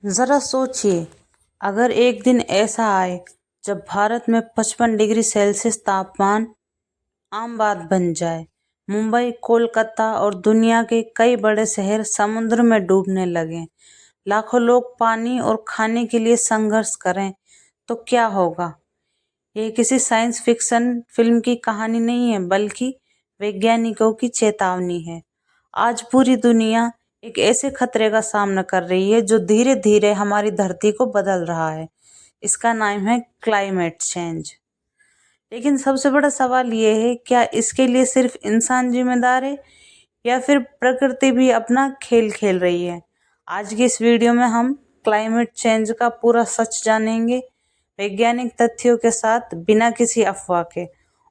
ज़रा सोचिए, अगर एक दिन ऐसा आए जब भारत में 55 डिग्री सेल्सियस तापमान आम बात बन जाए, मुंबई, कोलकाता और दुनिया के कई बड़े शहर समुद्र में डूबने लगें, लाखों लोग पानी और खाने के लिए संघर्ष करें, तो क्या होगा? ये किसी साइंस फिक्शन फिल्म की कहानी नहीं है, बल्कि वैज्ञानिकों की चेतावनी है। आज पूरी दुनिया एक ऐसे खतरे का सामना कर रही है जो धीरे धीरे हमारी धरती को बदल रहा है। इसका नाम है क्लाइमेट चेंज। लेकिन सबसे बड़ा सवाल ये है, क्या इसके लिए सिर्फ इंसान जिम्मेदार है या फिर प्रकृति भी अपना खेल खेल रही है? आज की इस वीडियो में हम क्लाइमेट चेंज का पूरा सच जानेंगे, वैज्ञानिक तथ्यों के साथ, बिना किसी अफवाह के।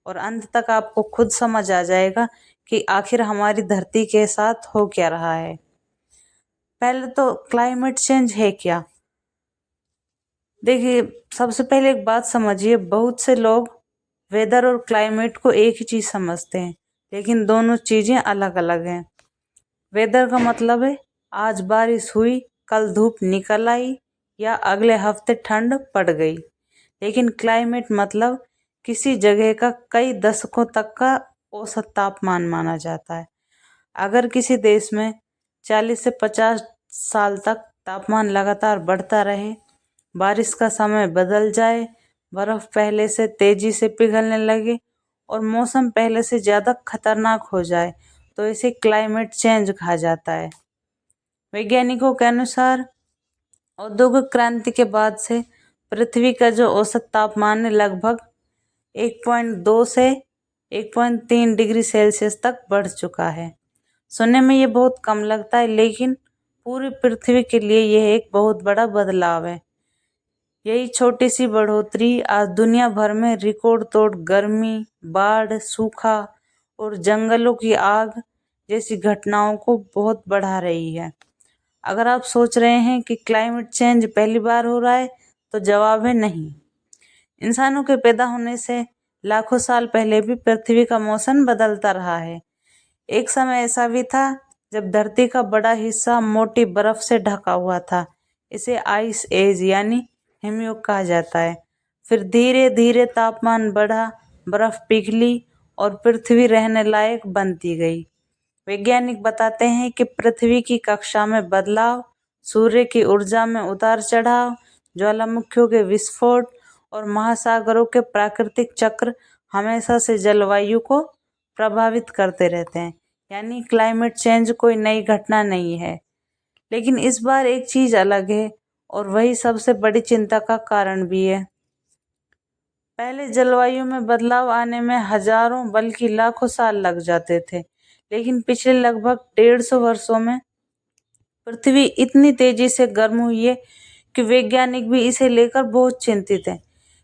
और अंत तक आपको खुद समझ आ जाएगा कि आखिर हमारी धरती के साथ हो क्या रहा है। पहले तो क्लाइमेट चेंज है क्या? देखिए, सबसे पहले एक बात समझिए, बहुत से लोग वेदर और क्लाइमेट को एक ही चीज समझते हैं, लेकिन दोनों चीजें अलग अलग हैं। वेदर का मतलब है आज बारिश हुई, कल धूप निकल आई या अगले हफ्ते ठंड पड़ गई। लेकिन क्लाइमेट मतलब किसी जगह का कई दशकों तक का औसत तापमान माना जाता है। अगर किसी देश में 40 से 50 साल तक तापमान लगातार बढ़ता रहे, बारिश का समय बदल जाए, बर्फ पहले से तेजी से पिघलने लगे और मौसम पहले से ज़्यादा खतरनाक हो जाए, तो इसे क्लाइमेट चेंज कहा जाता है। वैज्ञानिकों के अनुसार औद्योगिक क्रांति के बाद से पृथ्वी का जो औसत तापमान है, लगभग 1.2 से 1.3 डिग्री सेल्सियस तक बढ़ चुका है। सुनने में ये बहुत कम लगता है, लेकिन पूरी पृथ्वी के लिए यह एक बहुत बड़ा बदलाव है। यही छोटी सी बढ़ोतरी आज दुनिया भर में रिकॉर्ड तोड़ गर्मी, बाढ़, सूखा और जंगलों की आग जैसी घटनाओं को बहुत बढ़ा रही है। अगर आप सोच रहे हैं कि क्लाइमेट चेंज पहली बार हो रहा है, तो जवाब है नहीं। इंसानों के पैदा होने से लाखों साल पहले भी पृथ्वी का मौसम बदलता रहा है। एक समय ऐसा भी था जब धरती का बड़ा हिस्सा मोटी बर्फ से ढका हुआ था। इसे आइस एज यानी हिमयुग कहा जाता है। फिर धीरे धीरे तापमान बढ़ा, बर्फ पिघली और पृथ्वी रहने लायक बनती गई। वैज्ञानिक बताते हैं कि पृथ्वी की कक्षा में बदलाव, सूर्य की ऊर्जा में उतार चढ़ाव, ज्वालामुखियों के विस्फोट और महासागरों के प्राकृतिक चक्र हमेशा से जलवायु को प्रभावित करते रहते हैं। यानी क्लाइमेट चेंज कोई नई घटना नहीं है। लेकिन इस बार एक चीज अलग है और वही सबसे बड़ी चिंता का कारण भी है। पहले जलवायु में बदलाव आने में हजारों बल्कि लाखों साल लग जाते थे, लेकिन पिछले लगभग 150 वर्षों में पृथ्वी इतनी तेजी से गर्म हुई है कि वैज्ञानिक भी इसे लेकर बहुत चिंतित हैं।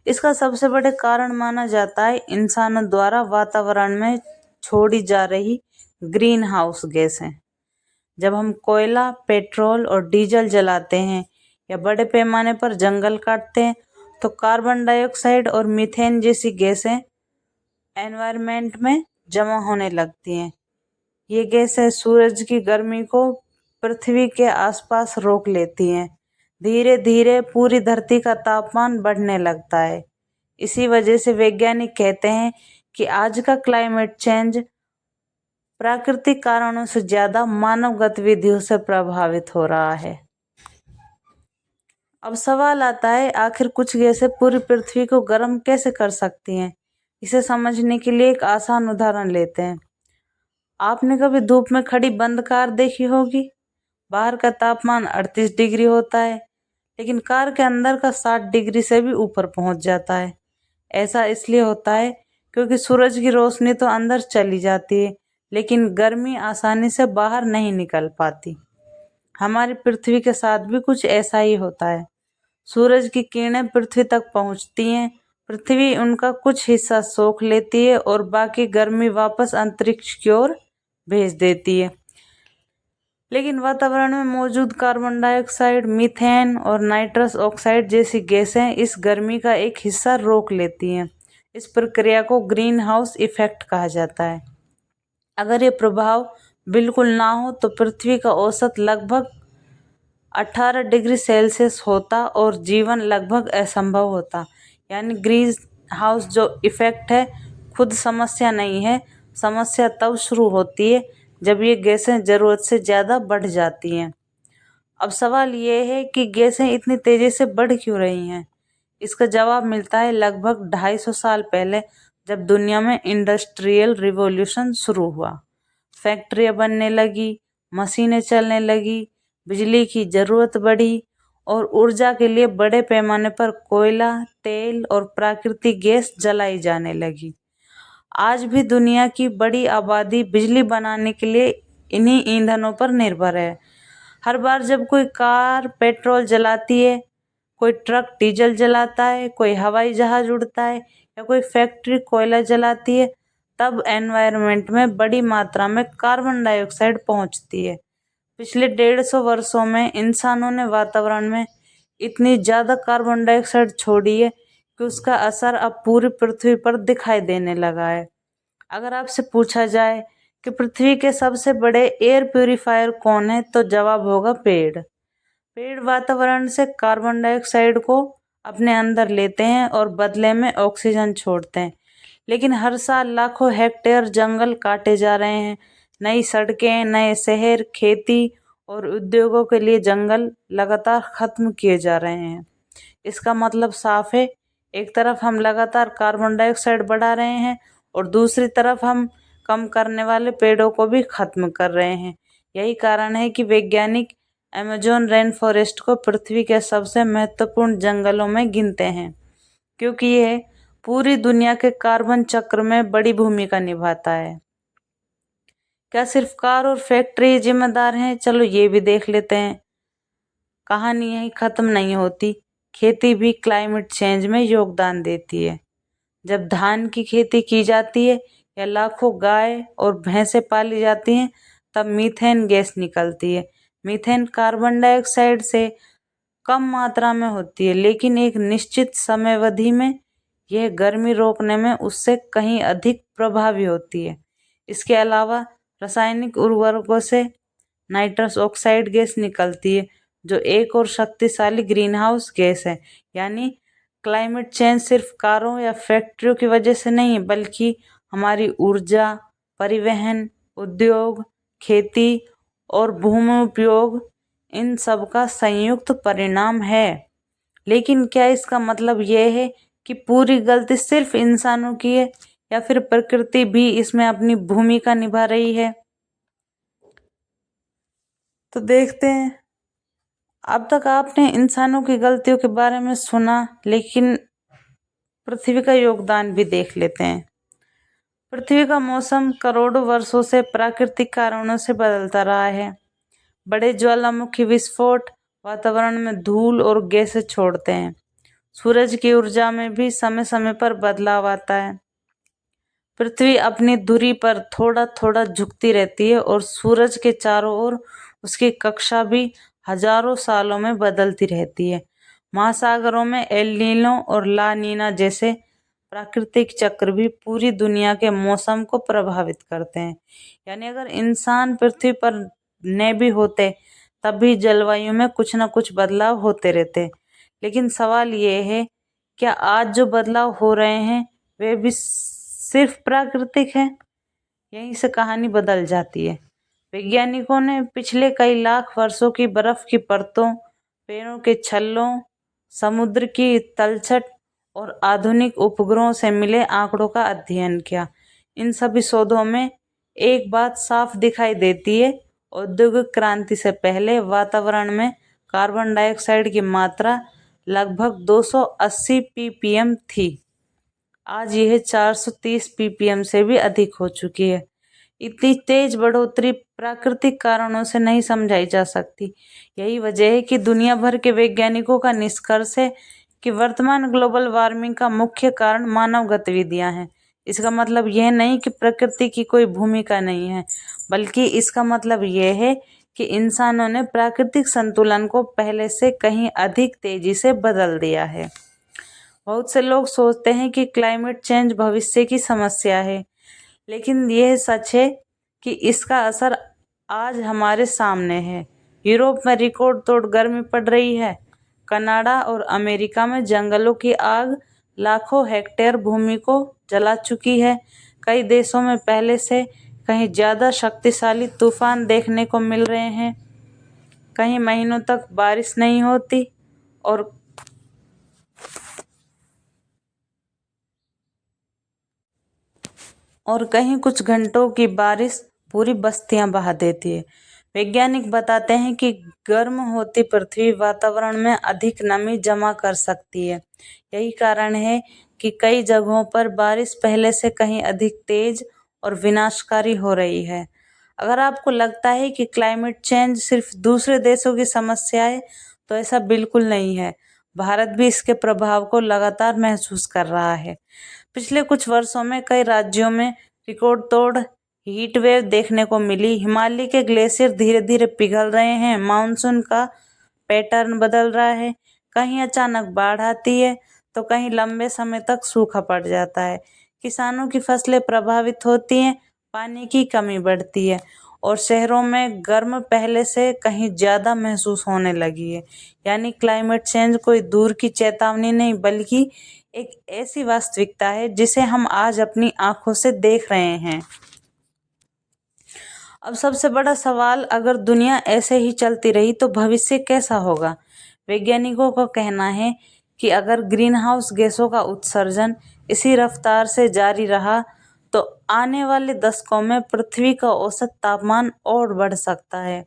इसका सबसे बड़े कारण माना जाता है इंसानों द्वारा वातावरण में छोड़ी जा रही ग्रीन हाउस गैसें। जब हम कोयला, पेट्रोल और डीजल जलाते हैं या बड़े पैमाने पर जंगल काटते हैं, तो कार्बन डाइऑक्साइड और मीथेन जैसी गैसें एनवायरनमेंट में जमा होने लगती हैं। ये गैसें सूरज की गर्मी को पृथ्वी के आसपास रोक लेती हैं। धीरे धीरे पूरी धरती का तापमान बढ़ने लगता है। इसी वजह से वैज्ञानिक कहते हैं कि आज का क्लाइमेट चेंज प्राकृतिक कारणों से ज्यादा मानव गतिविधियों से प्रभावित हो रहा है। अब सवाल आता है, आखिर कुछ गैसें पूरी पृथ्वी को गर्म कैसे कर सकती हैं? इसे समझने के लिए एक आसान उदाहरण लेते हैं। आपने कभी धूप में खड़ी बंद कार देखी होगी। बाहर का तापमान 38 डिग्री होता है, लेकिन कार के अंदर का 60 डिग्री से भी ऊपर पहुंच जाता है। ऐसा इसलिए होता है क्योंकि सूरज की रोशनी तो अंदर चली जाती है, लेकिन गर्मी आसानी से बाहर नहीं निकल पाती। हमारी पृथ्वी के साथ भी कुछ ऐसा ही होता है। सूरज की किरणें पृथ्वी तक पहुंचती हैं, पृथ्वी उनका कुछ हिस्सा सोख लेती है और बाकी गर्मी वापस अंतरिक्ष की ओर भेज देती है। लेकिन वातावरण में मौजूद कार्बन डाइऑक्साइड, मीथेन और नाइट्रस ऑक्साइड जैसी गैसें इस गर्मी का एक हिस्सा रोक लेती हैं। इस प्रक्रिया को ग्रीन हाउस इफेक्ट कहा जाता है। अगर ये प्रभाव बिल्कुल ना हो तो पृथ्वी का औसत लगभग 18 डिग्री सेल्सियस होता और जीवन लगभग असंभव होता। यानी ग्रीन हाउस जो इफेक्ट है खुद समस्या नहीं है, समस्या तब शुरू होती है जब ये गैसें ज़रूरत से ज़्यादा बढ़ जाती हैं। अब सवाल ये है कि गैसें इतनी तेज़ी से बढ़ क्यों रही हैं। इसका जवाब मिलता है लगभग 250 साल पहले, जब दुनिया में इंडस्ट्रियल रिवॉल्यूशन शुरू हुआ। फैक्ट्रियाँ बनने लगी, मशीनें चलने लगी, बिजली की ज़रूरत बढ़ी और ऊर्जा के लिए बड़े पैमाने पर कोयला, तेल और प्राकृतिक गैस जलाई जाने लगी। आज भी दुनिया की बड़ी आबादी बिजली बनाने के लिए इन्हीं ईंधनों पर निर्भर है। हर बार जब कोई कार पेट्रोल जलाती है, कोई ट्रक डीजल जलाता है, कोई हवाई जहाज उड़ता है या कोई फैक्ट्री कोयला जलाती है, तब एनवायरनमेंट में बड़ी मात्रा में कार्बन डाइऑक्साइड पहुंचती है। पिछले 150 वर्षों में इंसानों ने वातावरण में इतनी ज़्यादा कार्बन डाइऑक्साइड छोड़ी है कि उसका असर अब पूरी पृथ्वी पर दिखाई देने लगा है। अगर आपसे पूछा जाए कि पृथ्वी के सबसे बड़े एयर प्यूरिफायर कौन है, तो जवाब होगा पेड़। पेड़ वातावरण से कार्बन डाइऑक्साइड को अपने अंदर लेते हैं और बदले में ऑक्सीजन छोड़ते हैं। लेकिन हर साल लाखों हेक्टेयर जंगल काटे जा रहे हैं। नई सड़कें, नए शहर, खेती और उद्योगों के लिए जंगल लगातार खत्म किए जा रहे हैं। इसका मतलब साफ है, एक तरफ हम लगातार कार्बन डाइऑक्साइड बढ़ा रहे हैं और दूसरी तरफ हम कम करने वाले पेड़ों को भी खत्म कर रहे हैं। यही कारण है कि वैज्ञानिक अमेज़न रेन फॉरेस्ट को पृथ्वी के सबसे महत्वपूर्ण जंगलों में गिनते हैं, क्योंकि यह पूरी दुनिया के कार्बन चक्र में बड़ी भूमिका निभाता है। क्या सिर्फ कार और फैक्ट्री जिम्मेदार हैं? चलो ये भी देख लेते हैं। कहानी यहीं खत्म नहीं होती। खेती भी क्लाइमेट चेंज में योगदान देती है। जब धान की खेती की जाती है या लाखों गाय और भैंसें पाली जाती हैं, तब मीथेन गैस निकलती है। मीथेन कार्बन डाइऑक्साइड से कम मात्रा में होती है, लेकिन एक निश्चित समयावधि में यह गर्मी रोकने में उससे कहीं अधिक प्रभावी होती है। इसके अलावा रासायनिक उर्वरकों से नाइट्रस ऑक्साइड गैस निकलती है, जो एक और शक्तिशाली ग्रीन हाउस गैस है। यानी क्लाइमेट चेंज सिर्फ कारों या फैक्ट्रियों की वजह से नहीं, बल्कि हमारी ऊर्जा, परिवहन, उद्योग, खेती और भूमि उपयोग, इन सब का संयुक्त परिणाम है। लेकिन क्या इसका मतलब यह है कि पूरी गलती सिर्फ इंसानों की है, या फिर प्रकृति भी इसमें अपनी भूमिका निभा रही है? तो देखते हैं। अब तक आपने इंसानों की गलतियों के बारे में सुना, लेकिन पृथ्वी का योगदान भी देख लेते हैं। पृथ्वी का मौसम करोड़ों वर्षों से प्राकृतिक कारणों से बदलता रहा है। बड़े ज्वालामुखी विस्फोट वातावरण में धूल और गैसें छोड़ते हैं। सूरज की ऊर्जा में भी समय समय पर बदलाव आता है। पृथ्वी अपनी धुरी पर थोड़ा थोड़ा झुकती रहती है और सूरज के चारों ओर उसकी कक्षा भी हजारों सालों में बदलती रहती है। महासागरों में एल नीनो और ला नीना जैसे प्राकृतिक चक्र भी पूरी दुनिया के मौसम को प्रभावित करते हैं। यानी अगर इंसान पृथ्वी पर न भी होते, तब भी जलवायु में कुछ न कुछ बदलाव होते रहते। लेकिन सवाल ये है, क्या आज जो बदलाव हो रहे हैं वे भी सिर्फ प्राकृतिक है? यहीं से कहानी बदल जाती है। वैज्ञानिकों ने पिछले कई लाख वर्षों की बर्फ की परतों, पेड़ों के छल्लों, समुद्र की तलछट और आधुनिक उपग्रहों से मिले आंकड़ों का अध्ययन किया। इन सभी शोधों में एक बात साफ दिखाई देती है, औद्योगिक क्रांति से पहले वातावरण में कार्बन डाइऑक्साइड की मात्रा लगभग 280 ppm थी। आज यह 430 ppm से भी अधिक हो चुकी है। इतनी तेज बढ़ोतरी प्राकृतिक कारणों से नहीं समझाई जा सकती। यही वजह है कि दुनिया भर के वैज्ञानिकों का निष्कर्ष है कि वर्तमान ग्लोबल वार्मिंग का मुख्य कारण मानव गतिविधियां हैं। इसका मतलब यह नहीं कि प्रकृति की कोई भूमिका नहीं है, बल्कि इसका मतलब यह है कि इंसानों ने प्राकृतिक संतुलन को पहले से कहीं अधिक तेजी से बदल दिया है। बहुत से लोग सोचते हैं कि क्लाइमेट चेंज भविष्य की समस्या है, लेकिन यह सच है कि इसका असर आज हमारे सामने है। यूरोप में रिकॉर्ड तोड़ गर्मी पड़ रही है। कनाडा और अमेरिका में जंगलों की आग लाखों हेक्टेयर भूमि को जला चुकी है। कई देशों में पहले से कहीं ज्यादा शक्तिशाली तूफान देखने को मिल रहे हैं। कहीं महीनों तक बारिश नहीं होती और कहीं कुछ घंटों की बारिश पूरी बस्तियां बहा देती है। वैज्ञानिक बताते हैं कि गर्म होती पृथ्वी वातावरण में अधिक नमी जमा कर सकती है। यही कारण है कि कई जगहों पर बारिश पहले से कहीं अधिक तेज और विनाशकारी हो रही है। अगर आपको लगता है कि क्लाइमेट चेंज सिर्फ दूसरे देशों की समस्या है, तो ऐसा बिल्कुल नहीं है। भारत भी इसके प्रभाव को लगातार महसूस कर रहा है। पिछले कुछ वर्षों में कई राज्यों में रिकॉर्ड तोड़ हीट वेव देखने को मिली। हिमालय के ग्लेशियर धीरे धीरे पिघल रहे हैं। मानसून का पैटर्न बदल रहा है। कहीं अचानक बाढ़ आती है तो कहीं लंबे समय तक सूखा पड़ जाता है। किसानों की फसलें प्रभावित होती हैं, पानी की कमी बढ़ती है और शहरों में गर्म पहले से कहीं ज्यादा महसूस होने लगी है। यानी क्लाइमेट चेंज कोई दूर की चेतावनी नहीं, बल्कि एक ऐसी वास्तविकता है जिसे हम आज अपनी आंखों से देख रहे हैं। अब सबसे बड़ा सवाल, अगर दुनिया ऐसे ही चलती रही तो भविष्य कैसा होगा? वैज्ञानिकों का कहना है कि अगर ग्रीन हाउस गैसों का उत्सर्जन इसी रफ्तार से जारी रहा तो आने वाले दशकों में पृथ्वी का औसत तापमान और बढ़ सकता है।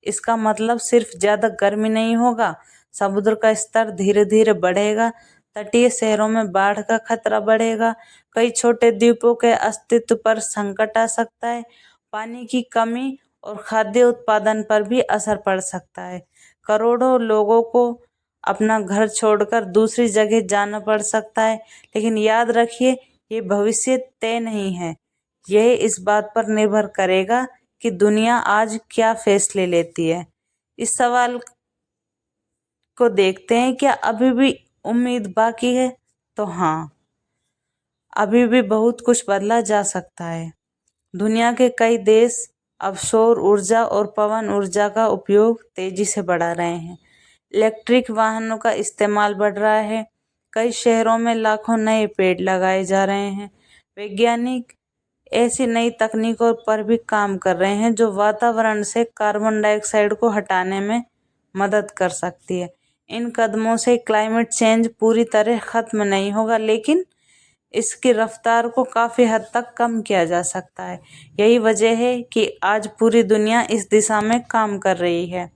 इसका मतलब सिर्फ ज्यादा गर्मी नहीं होगा, समुद्र का स्तर धीरे धीरे बढ़ेगा, तटीय शहरों में बाढ़ का खतरा बढ़ेगा, कई छोटे द्वीपों के अस्तित्व पर संकट आ सकता है, पानी की कमी और खाद्य उत्पादन पर भी असर पड़ सकता है। करोड़ों लोगों को अपना घर छोड़कर दूसरी जगह जाना पड़ सकता है। लेकिन याद रखिए, ये भविष्य तय नहीं है। यह इस बात पर निर्भर करेगा कि दुनिया आज क्या फैसले लेती है। इस सवाल को देखते हैं, क्या अभी भी उम्मीद बाकी है? तो हाँ, अभी भी बहुत कुछ बदला जा सकता है। दुनिया के कई देश अब सौर ऊर्जा और पवन ऊर्जा का उपयोग तेजी से बढ़ा रहे हैं। इलेक्ट्रिक वाहनों का इस्तेमाल बढ़ रहा है। कई शहरों में लाखों नए पेड़ लगाए जा रहे हैं। वैज्ञानिक ऐसी नई तकनीकों पर भी काम कर रहे हैं जो वातावरण से कार्बन डाइऑक्साइड को हटाने में मदद कर सकती है। इन कदमों से क्लाइमेट चेंज पूरी तरह खत्म नहीं होगा, लेकिन इसकी रफ्तार को काफी हद तक कम किया जा सकता है। यही वजह है कि आज पूरी दुनिया इस दिशा में काम कर रही है।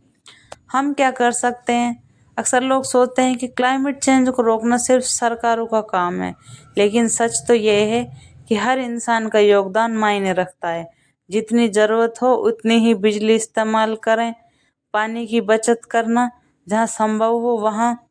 हम क्या कर सकते हैं? अक्सर लोग सोचते हैं कि क्लाइमेट चेंज को रोकना सिर्फ सरकारों का काम है, लेकिन सच तो यह है कि हर इंसान का योगदान मायने रखता है। जितनी ज़रूरत हो उतनी ही बिजली इस्तेमाल करें, पानी की बचत करना, जहाँ संभव हो वहाँ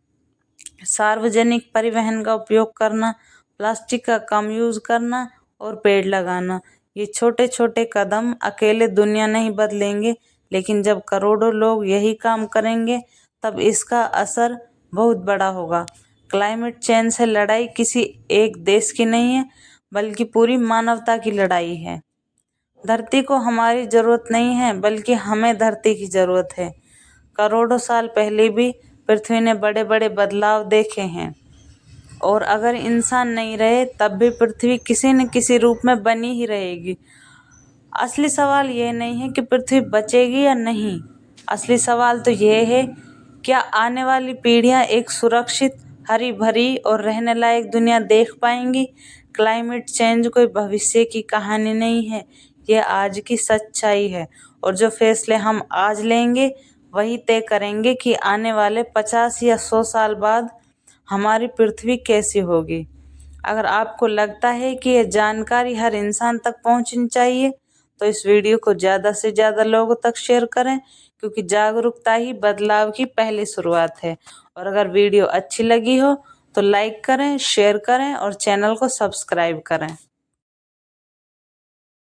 सार्वजनिक परिवहन का उपयोग करना, प्लास्टिक का कम यूज़ करना और पेड़ लगाना। ये छोटे छोटे कदम अकेले दुनिया नहीं बदलेंगे, लेकिन जब करोड़ों लोग यही काम करेंगे तब इसका असर बहुत बड़ा होगा। क्लाइमेट चेंज से लड़ाई किसी एक देश की नहीं है, बल्कि पूरी मानवता की लड़ाई है। धरती को हमारी ज़रूरत नहीं है, बल्कि हमें धरती की ज़रूरत है। करोड़ों साल पहले भी पृथ्वी ने बड़े बड़े बदलाव देखे हैं और अगर इंसान नहीं रहे तब भी पृथ्वी किसी न किसी रूप में बनी ही रहेगी। असली सवाल ये नहीं है कि पृथ्वी बचेगी या नहीं। असली सवाल तो ये है, क्या आने वाली पीढ़ियां एक सुरक्षित, हरी भरी और रहने लायक दुनिया देख पाएंगी? क्लाइमेट चेंज कोई भविष्य की कहानी नहीं है, यह आज की सच्चाई है और जो फैसले हम आज लेंगे वही तय करेंगे कि आने वाले 50 या 100 साल बाद हमारी पृथ्वी कैसी होगी। अगर आपको लगता है कि यह जानकारी हर इंसान तक पहुंचनी चाहिए तो इस वीडियो को ज़्यादा से ज़्यादा लोगों तक शेयर करें, क्योंकि जागरूकता ही बदलाव की पहली शुरुआत है। और अगर वीडियो अच्छी लगी हो तो लाइक करें, शेयर करें और चैनल को सब्सक्राइब करें।